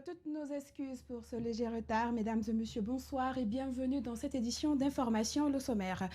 Toutes nos excuses pour ce léger retard. Mesdames et messieurs, bonsoir et bienvenue dans cette édition d'Information le sommaire.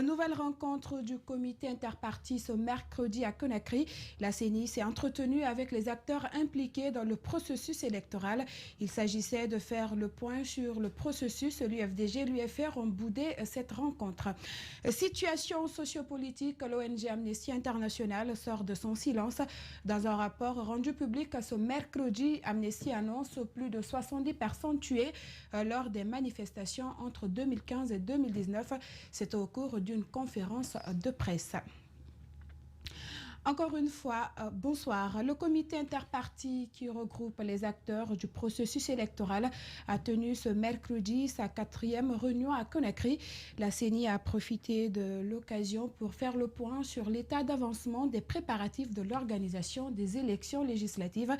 Nouvelle rencontre du comité interparti ce mercredi à Conakry. La CENI s'est entretenue avec les acteurs impliqués dans le processus électoral. Il s'agissait de faire le point sur le processus. L'UFDG et l'UFR ont boudé cette rencontre. Situation sociopolitique, l'ONG Amnesty International sort de son silence. Dans un rapport rendu public ce mercredi, Amnesty annonce plus de 70 personnes tuées lors des manifestations entre 2015 et 2019. C'est au cours d'une conférence de presse. Encore une fois, bonsoir. Le comité interparti qui regroupe les acteurs du processus électoral a tenu ce mercredi sa 4e réunion à Conakry. La CENI a profité de l'occasion pour faire le point sur l'état d'avancement des préparatifs de l'organisation des élections législatives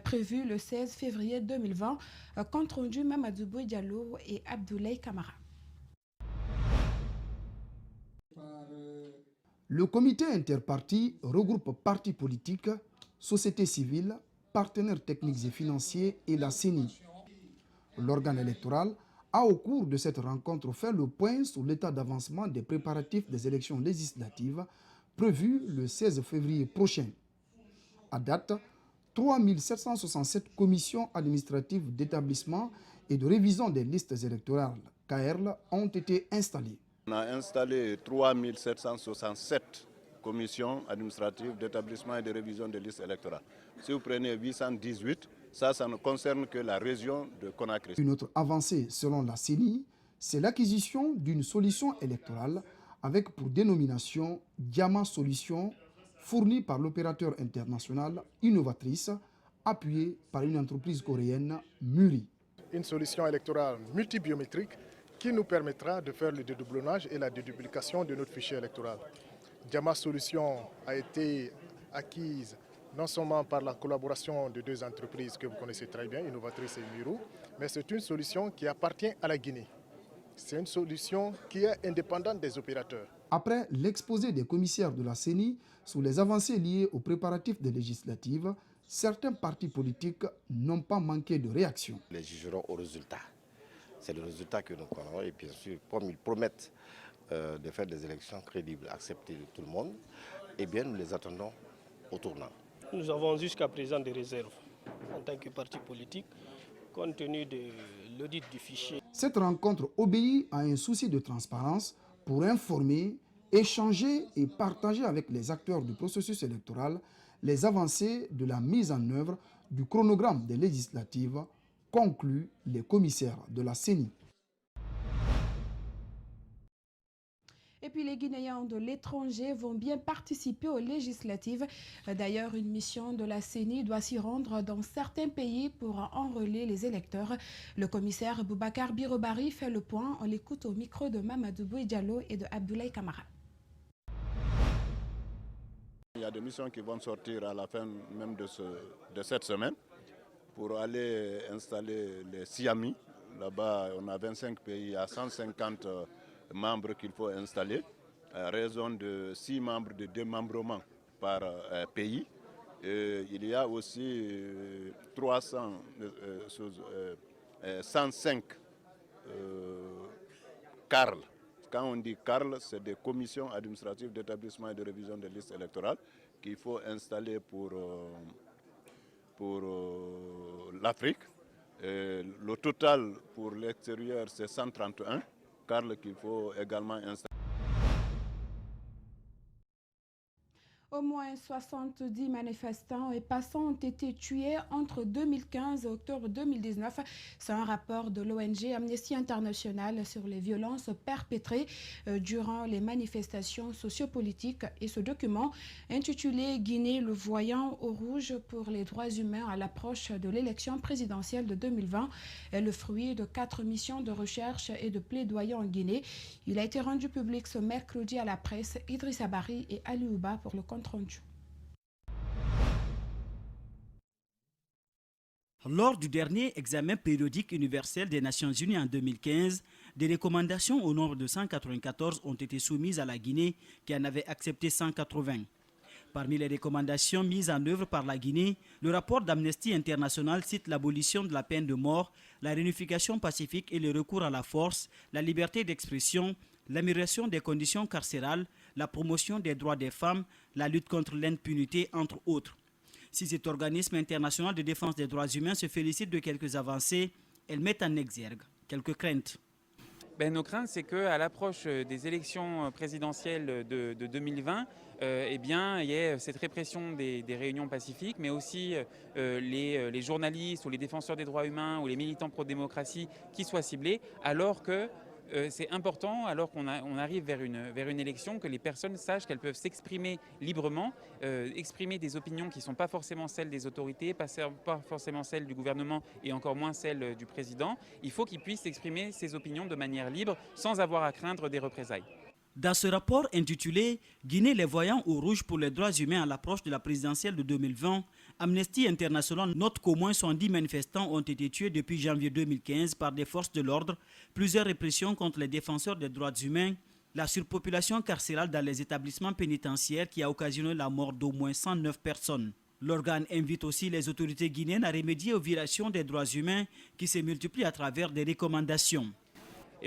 prévues le 16 février 2020. Compte rendu Mamadou Diallo et Abdoulaye Kamara. Le comité interparti regroupe partis politiques, sociétés civiles, partenaires techniques et financiers et la CENI. L'organe électoral a au cours de cette rencontre fait le point sur l'état d'avancement des préparatifs des élections législatives prévues le 16 février prochain. À date, 3767 commissions administratives d'établissement et de révision des listes électorales, KRL, ont été installées. On a installé 3767 commissions administratives d'établissement et de révision des listes électorales. Si vous prenez 818, ça ne concerne que la région de Conakry. Une autre avancée, selon la CENI, c'est l'acquisition d'une solution électorale avec pour dénomination Diamant Solution, fournie par l'opérateur international Innovatrice, appuyée par une entreprise coréenne, Muri. Une solution électorale multibiométrique qui nous permettra de faire le dédoublonnage et la déduplication de notre fichier électoral. Diamant Solution a été acquise non seulement par la collaboration de deux entreprises que vous connaissez très bien, Innovatrice et Miro, mais c'est une solution qui appartient à la Guinée. C'est une solution qui est indépendante des opérateurs. Après l'exposé des commissaires de la CENI sur les avancées liées aux préparatifs des législatives, certains partis politiques n'ont pas manqué de réaction. Les jugeront au résultat. C'est le résultat que nous connaissons et bien sûr, comme ils promettent de faire des élections crédibles, acceptées de tout le monde, eh bien nous les attendons au tournant. Nous avons jusqu'à présent des réserves en tant que parti politique, compte tenu de l'audit du fichier. Cette rencontre obéit à un souci de transparence pour informer, échanger et partager avec les acteurs du processus électoral les avancées de la mise en œuvre du chronogramme des législatives, concluent les commissaires de la CENI. Et puis les Guinéens de l'étranger vont bien participer aux législatives. D'ailleurs, une mission de la CENI doit s'y rendre dans certains pays pour enrôler les électeurs. Le commissaire Boubacar Birobari fait le point. On l'écoute au micro de Mamadou Diallo et de Abdoulaye Kamara. Il y a des missions qui vont sortir à la fin même de cette semaine pour aller installer les SIAMI. Là-bas, on a 25 pays à 150 membres qu'il faut installer, à raison de 6 membres de démembrement par pays. Il y a aussi 105 CARL. Quand on dit CARL, c'est des commissions administratives d'établissement et de révision des listes électorales qu'il faut installer pour l'Afrique. Le total pour l'extérieur, c'est 131 CARL qu'il faut également installer. Au moins 70 manifestants et passants ont été tués entre 2015 et octobre 2019. C'est un rapport de l'ONG Amnesty International sur les violences perpétrées durant les manifestations sociopolitiques. Et ce document, intitulé « Guinée, le voyant au rouge pour les droits humains à l'approche de l'élection présidentielle de 2020 », est le fruit de 4 missions de recherche et de plaidoyer en Guinée. Il a été rendu public ce mercredi à la presse. Idrissa Bari et Ali Ouba pour le compte rendu. Lors du dernier examen périodique universel des Nations Unies en 2015, des recommandations au nombre de 194 ont été soumises à la Guinée qui en avait accepté 180. Parmi les recommandations mises en œuvre par la Guinée, le rapport d'Amnesty International cite l'abolition de la peine de mort, la réunification pacifique et le recours à la force, la liberté d'expression, l'amélioration des conditions carcérales, la promotion des droits des femmes, la lutte contre l'impunité, entre autres. Si cet organisme international de défense des droits humains se félicite de quelques avancées, elle met en exergue quelques craintes. Nos craintes, c'est qu'à l'approche des élections présidentielles de 2020, il y ait cette répression des réunions pacifiques, mais aussi les journalistes ou les défenseurs des droits humains ou les militants pro-démocratie qui soient ciblés, alors que c'est important, alors qu'on arrive vers une élection, que les personnes sachent qu'elles peuvent s'exprimer librement, exprimer des opinions qui ne sont pas forcément celles des autorités, pas forcément celles du gouvernement et encore moins celles du président. Il faut qu'ils puissent exprimer ces opinions de manière libre sans avoir à craindre des représailles. Dans ce rapport intitulé « Guinée les voyants au rouge pour les droits humains à l'approche de la présidentielle de 2020 », Amnesty International note qu'au moins 110 manifestants ont été tués depuis janvier 2015 par des forces de l'ordre, plusieurs répressions contre les défenseurs des droits humains, la surpopulation carcérale dans les établissements pénitentiaires qui a occasionné la mort d'au moins 109 personnes. L'organe invite aussi les autorités guinéennes à remédier aux violations des droits humains qui se multiplient à travers des recommandations.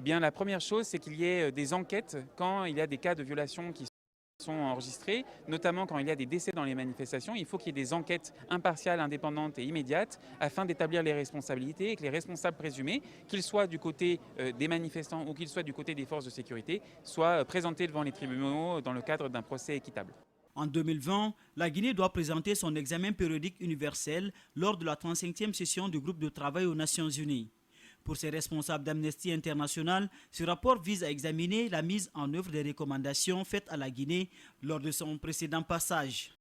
La première chose, c'est qu'il y ait des enquêtes quand il y a des cas de violation qui sont enregistrés, notamment quand il y a des décès dans les manifestations. Il faut qu'il y ait des enquêtes impartiales, indépendantes et immédiates afin d'établir les responsabilités et que les responsables présumés, qu'ils soient du côté des manifestants ou qu'ils soient du côté des forces de sécurité, soient présentés devant les tribunaux dans le cadre d'un procès équitable. En 2020, la Guinée doit présenter son examen périodique universel lors de la 35e session du groupe de travail aux Nations Unies. Pour ces responsables d'Amnesty International, ce rapport vise à examiner la mise en œuvre des recommandations faites à la Guinée lors de son précédent passage.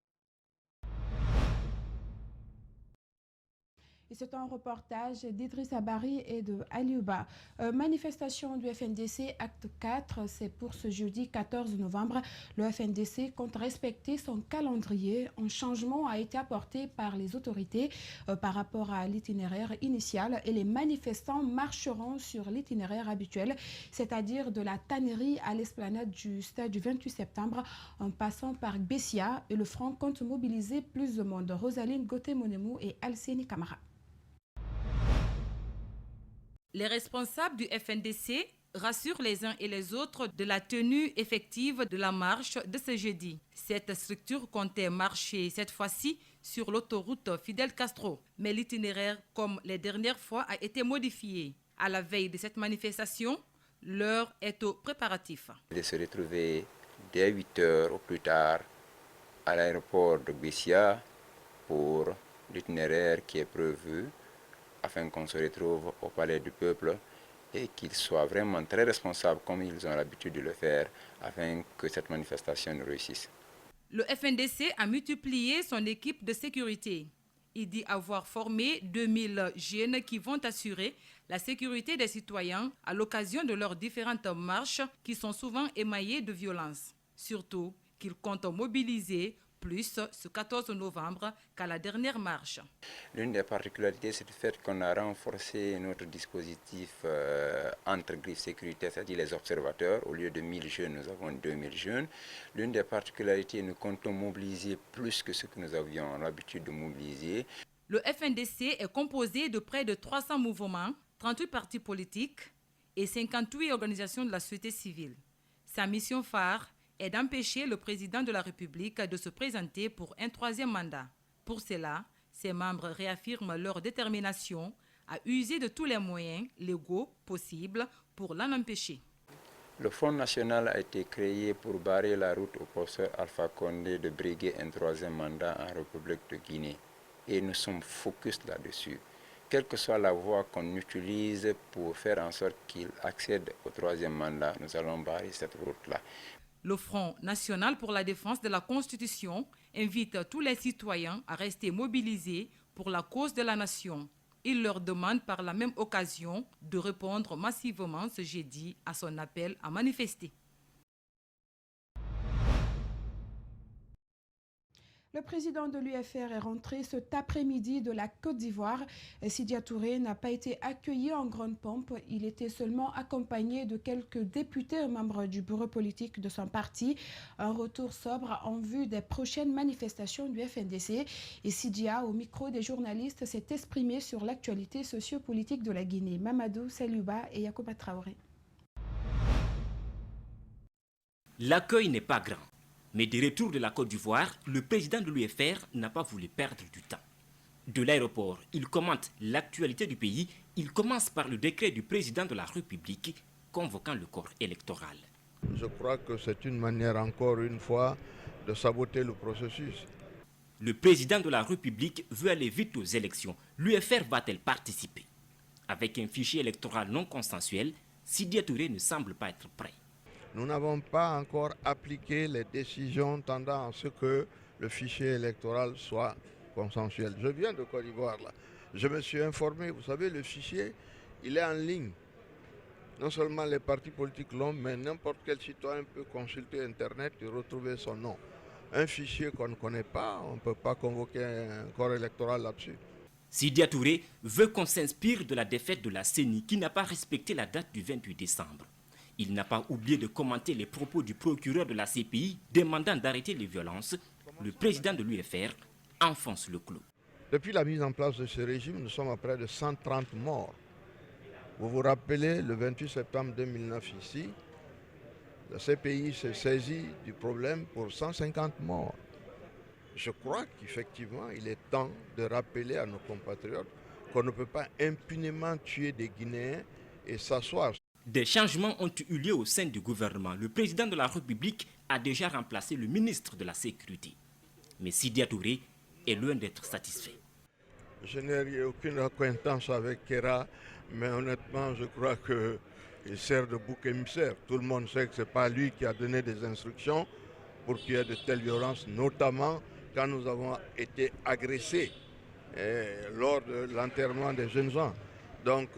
Et c'est un reportage d'Idriss Abari et de Aliouba. Manifestation du FNDC, acte 4, c'est pour ce jeudi 14 novembre. Le FNDC compte respecter son calendrier. Un changement a été apporté par les autorités par rapport à l'itinéraire initial et les manifestants marcheront sur l'itinéraire habituel, c'est-à-dire de la tannerie à l'esplanade du stade du 28 septembre en passant par Bessia, et le front compte mobiliser plus de monde. Rosaline Gauthier-Monemou et Alcénie Camara. Les responsables du FNDC rassurent les uns et les autres de la tenue effective de la marche de ce jeudi. Cette structure comptait marcher cette fois-ci sur l'autoroute Fidel Castro, mais l'itinéraire, comme les dernières fois, a été modifié. À la veille de cette manifestation, l'heure est aux préparatifs. De se retrouver dès 8 heures au plus tard à l'aéroport de Bessia pour l'itinéraire qui est prévu, afin qu'on se retrouve au Palais du Peuple et qu'ils soient vraiment très responsables comme ils ont l'habitude de le faire afin que cette manifestation réussisse. Le FNDC a multiplié son équipe de sécurité. Il dit avoir formé 2000 jeunes qui vont assurer la sécurité des citoyens à l'occasion de leurs différentes marches qui sont souvent émaillées de violence. Surtout qu'il compte mobiliser plus ce 14 novembre qu'à la dernière marche. L'une des particularités, c'est le fait qu'on a renforcé notre dispositif entre griffes sécuritaires, c'est-à-dire les observateurs. Au lieu de 1000 jeunes, nous avons 2000 jeunes. L'une des particularités, nous comptons mobiliser plus que ce que nous avions l'habitude de mobiliser. Le FNDC est composé de près de 300 mouvements, 38 partis politiques et 58 organisations de la société civile. Sa mission phare est d'empêcher le président de la République de se présenter pour un troisième mandat. Pour cela, ses membres réaffirment leur détermination à user de tous les moyens légaux possibles pour l'en empêcher. Le Front national a été créé pour barrer la route au professeur Alpha Condé de briguer un troisième mandat en République de Guinée. Et nous sommes focus là-dessus. Quelle que soit la voie qu'on utilise pour faire en sorte qu'il accède au troisième mandat, nous allons barrer cette route-là. Le Front national pour la défense de la Constitution invite tous les citoyens à rester mobilisés pour la cause de la nation. Il leur demande par la même occasion de répondre massivement ce jeudi à son appel à manifester. Le président de l'UFR est rentré cet après-midi de la Côte d'Ivoire. Sidya Touré n'a pas été accueilli en grande pompe. Il était seulement accompagné de quelques députés membres du bureau politique de son parti. Un retour sobre en vue des prochaines manifestations du FNDC. Et Sidya, au micro des journalistes, s'est exprimé sur l'actualité sociopolitique de la Guinée. Mamadou Saluba et Yacouba Traoré. L'accueil n'est pas grand. Mais de retour de la Côte d'Ivoire, le président de l'UFR n'a pas voulu perdre du temps. De l'aéroport, il commente l'actualité du pays. Il commence par le décret du président de la République convoquant le corps électoral. Je crois que c'est une manière, encore une fois, de saboter le processus. Le président de la République veut aller vite aux élections. L'UFR va-t-elle participer? Avec un fichier électoral non consensuel, Sidya Touré ne semble pas être prêt. Nous n'avons pas encore appliqué les décisions tendant à ce que le fichier électoral soit consensuel. Je viens de Côte d'Ivoire là. Je me suis informé, vous savez, le fichier, il est en ligne. Non seulement les partis politiques l'ont, mais n'importe quel citoyen peut consulter Internet et retrouver son nom. Un fichier qu'on ne connaît pas, on ne peut pas convoquer un corps électoral là-dessus. Sidya Touré veut qu'on s'inspire de la défaite de la CENI qui n'a pas respecté la date du 28 décembre. Il n'a pas oublié de commenter les propos du procureur de la CPI demandant d'arrêter les violences. Le président de l'UFR enfonce le clou. Depuis la mise en place de ce régime, nous sommes à près de 130 morts. Vous vous rappelez, le 28 septembre 2009 ici, la CPI s'est saisie du problème pour 150 morts. Je crois qu'effectivement, il est temps de rappeler à nos compatriotes qu'on ne peut pas impunément tuer des Guinéens et s'asseoir. Des changements ont eu lieu au sein du gouvernement. Le président de la République a déjà remplacé le ministre de la Sécurité. Mais Sidya Touré est loin d'être satisfait. Je n'ai aucune acquaintance avec Kera, mais honnêtement, je crois qu'il sert de bouc émissaire. Tout le monde sait que ce n'est pas lui qui a donné des instructions pour qu'il y ait de telles violences, notamment quand nous avons été agressés lors de l'enterrement des jeunes gens. Donc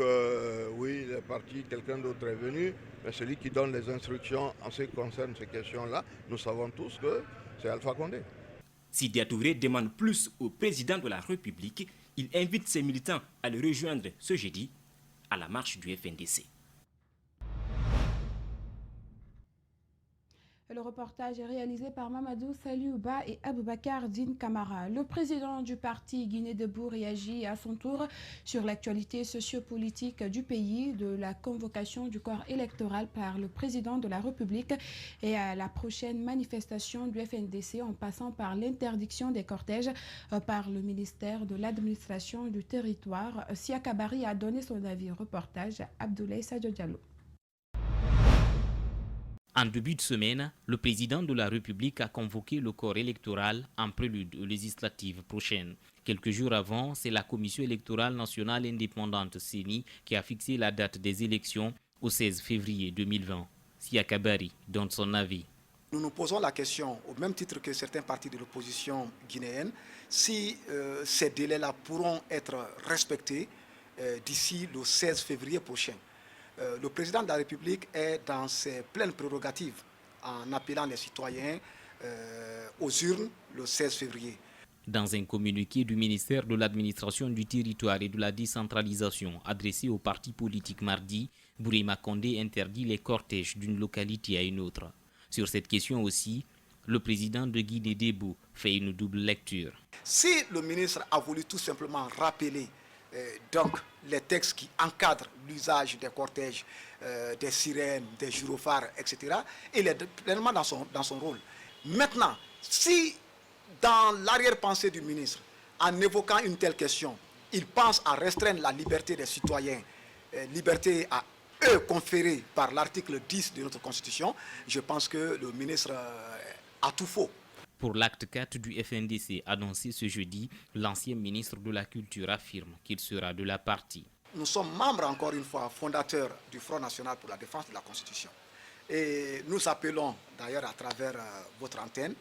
oui, il est parti, quelqu'un d'autre est venu, mais celui qui donne les instructions en ce qui concerne ces questions-là, nous savons tous que c'est Alpha Condé. Sidya Touré demande plus au président de la République. Il invite ses militants à le rejoindre ce jeudi à la marche du FNDC. Le reportage est réalisé par Mamadou Saliouba et Aboubakar Din Kamara. Le président du parti Guinée Debout réagit à son tour sur l'actualité sociopolitique du pays, de la convocation du corps électoral par le président de la République et à la prochaine manifestation du FNDC en passant par l'interdiction des cortèges par le ministère de l'administration du territoire. Sia Kabari a donné son avis. Reportage Abdoulaye Sadio Diallo. En début de semaine, le président de la République a convoqué le corps électoral en prélude aux législatives prochaines. Quelques jours avant, c'est la Commission électorale nationale indépendante CENI qui a fixé la date des élections au 16 février 2020. Sia Kabari donne son avis. Nous nous posons la question, au même titre que certains partis de l'opposition guinéenne, si ces délais-là pourront être respectés d'ici le 16 février prochain. Le président de la République est dans ses pleines prérogatives en appelant les citoyens aux urnes le 16 février. Dans un communiqué du ministère de l'Administration du Territoire et de la Décentralisation adressé aux partis politiques mardi, Bourima Condé interdit les cortèges d'une localité à une autre. Sur cette question aussi, le président de Guinée Debout fait une double lecture. Si le ministre a voulu tout simplement rappeler donc les textes qui encadrent l'usage des cortèges, des sirènes, des gyrophares, etc., il est pleinement dans son rôle. Maintenant, si dans l'arrière-pensée du ministre, en évoquant une telle question, il pense à restreindre la liberté des citoyens, liberté à eux conférée par l'article 10 de notre Constitution, je pense que le ministre a tout faux. Pour l'acte 4 du FNDC annoncé ce jeudi, l'ancien ministre de la Culture affirme qu'il sera de la partie. Nous sommes membres, encore une fois, fondateurs du Front National pour la défense de la Constitution. Et nous appelons, d'ailleurs à travers votre antenne,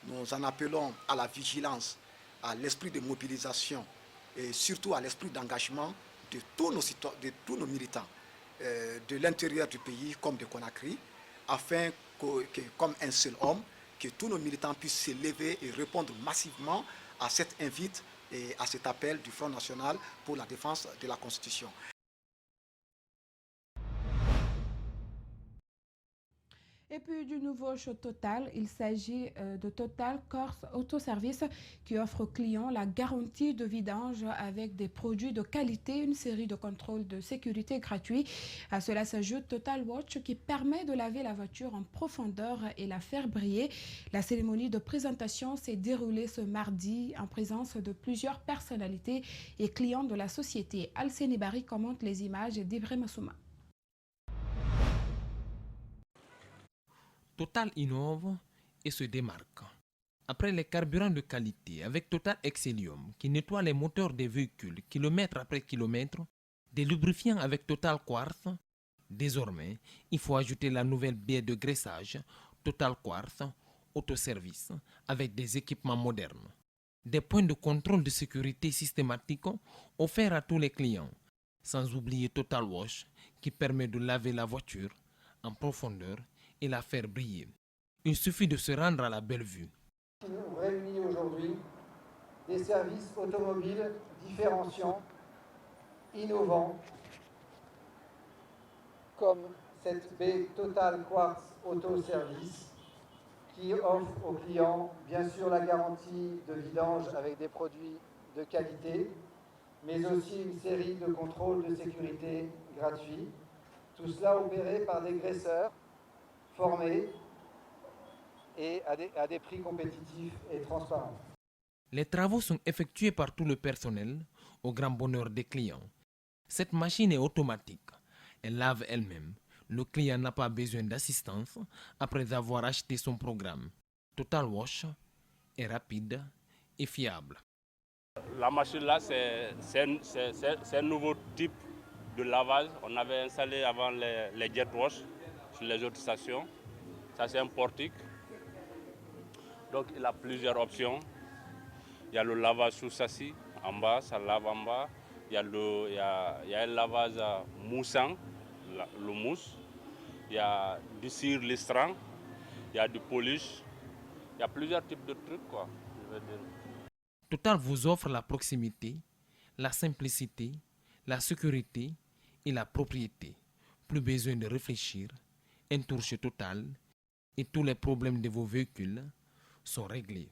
nous en appelons à la vigilance, à l'esprit de mobilisation et surtout à l'esprit d'engagement de tous nos militants, de l'intérieur du pays comme de Conakry, afin que, comme un seul homme, que tous nos militants puissent se lever et répondre massivement à cet invite et à cet appel du Front National pour la défense de la Constitution. Et puis du nouveau show Total, il s'agit de Total Corse Autoservice qui offre aux clients la garantie de vidange avec des produits de qualité, une série de contrôles de sécurité gratuits. À cela s'ajoute Total Watch qui permet de laver la voiture en profondeur et la faire briller. La cérémonie de présentation s'est déroulée ce mardi en présence de plusieurs personnalités et clients de la société. Alcéni Barry commente les images d'Ibrahima Souma. Total innove et se démarque. Après les carburants de qualité avec Total Excellium qui nettoie les moteurs des véhicules kilomètre après kilomètre, des lubrifiants avec Total Quartz, désormais, il faut ajouter la nouvelle baie de graissage Total Quartz Autoservice avec des équipements modernes. Des points de contrôle de sécurité systématiques offerts à tous les clients, sans oublier Total Wash qui permet de laver la voiture en profondeur et la faire briller. Il suffit de se rendre à la Bellevue. Nous réunit aujourd'hui des services automobiles différenciants, innovants, comme cette baie Total Quartz Autoservice qui offre aux clients bien sûr la garantie de vidange avec des produits de qualité, mais aussi une série de contrôles de sécurité gratuits. Tout cela opéré par des graisseurs formés et à des prix compétitifs et transparents. Les travaux sont effectués par tout le personnel au grand bonheur des clients. Cette machine est automatique. Elle lave elle-même. Le client n'a pas besoin d'assistance après avoir acheté son programme. Total Wash est rapide et fiable. La machine là, c'est un nouveau type de lavage. On avait installé avant les jet wash sur les autres stations. Ça, c'est un portique. Donc, il a plusieurs options. Il y a le lavage sous châssis, en bas, ça lave en bas. Il y a un lavage moussant, le mousse. Il y a du cire listrant. Il y a du polish. Il y a plusieurs types de trucs, quoi, je veux dire. Total vous offre la proximité, la simplicité, la sécurité et la propriété. Plus besoin de réfléchir. Un tour chez Total et tous les problèmes de vos véhicules sont réglés.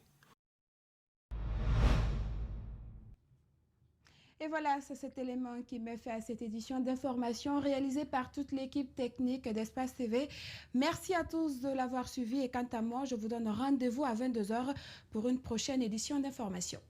Et voilà, c'est cet élément qui met fin à cette édition d'information réalisée par toute l'équipe technique d'Espace TV. Merci à tous de l'avoir suivi et quant à moi, je vous donne rendez-vous à 22h pour une prochaine édition d'information.